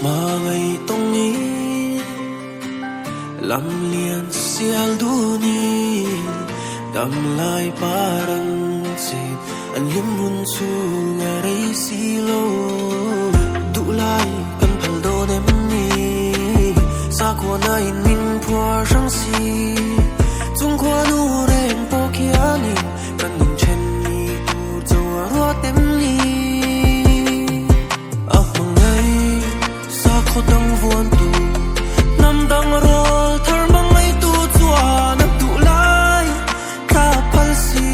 mà ngày tông ní làm liền sial du ni đam lai parang sit an lim hun su ngarai silo du lai kan phal do nem ni sa ko nai nin phua rang si chung kwa nu ren po kia ni kan nin chen ni tu zo ro tem ni a mangai sa ko dang vuan tu nam dang rol thar mangai tu chua nam tu lai ka phal si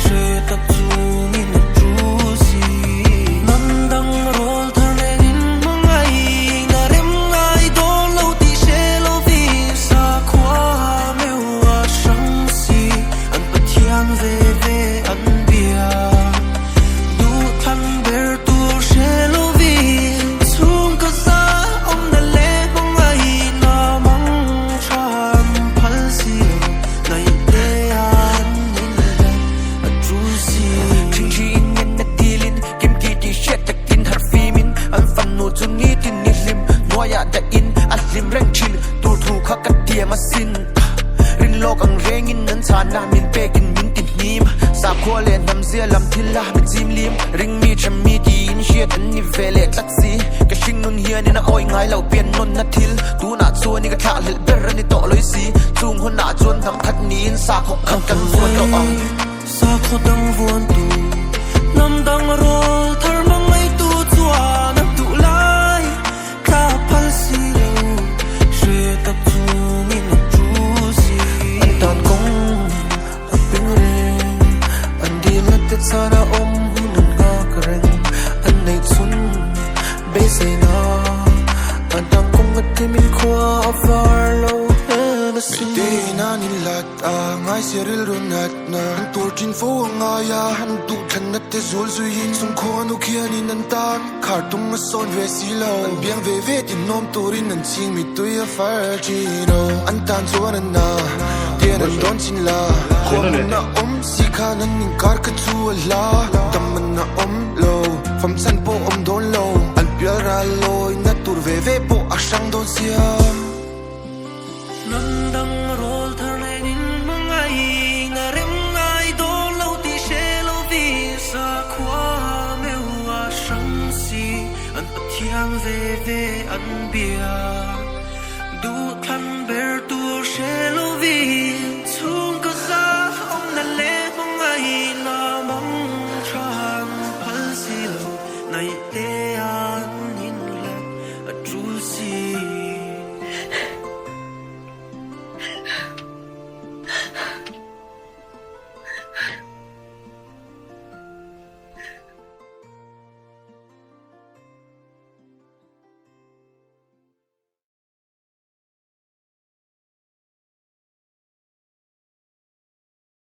she ta chu ni na chu si nam dang rol thar ne in mangai na rem ngai do lo ti she lo vi sa khwa me wa shang si an pathian ve ve an bia du than ber tu she lo vi chung ka sa om na le mangai na mang chan phal si nai te an nin a chu si Ching chi in yen na tilin kim ki ti shet ta kin har fi min an fan no chung ni tin ni lim noya da in at lim reng chin tu thu kha kat dia ma sin rin lok ang reng in nan chan na min pe kin min tin nim sa kho le nam zia lam thil la mi jim lim ring mi cham mi ti in shet an ni vele tat si ka shing nun hian in a oi ngai lau pian non na thil tu na chu ni ka tha lil ber ni to loi si chung hon na chon tham khat ni in sa kho khan kan fuan lo ang sa kho dang vuan tu nam dang rol thar mangai tu chua nam tu lai ka phal si lo she ta chu ni na chu si tan kong at ping re an di lat te sana om hun nga karen an nei chun be say na an dang kong at min khwa far lo na si te na nin lat a ngai seril runat na an tur tin fo nga ya an tu than na te zul zui hin sung kho nu khia ni nan tan khar tung na son ve si lo an biang ve ve tin nom turin nan ching mi tu ya far chi no an tan chuan an na tien an don chin la khom na om si kha nan ning kar ka chu la tam man na om lo fam chan po om don lo an pial ra loi na tur ve ve po a sang don sia nam dang rol thar ne in mangai na rem ngai do lo ti she lo vi sa khwa me wa shang si an pathian ve ve an bia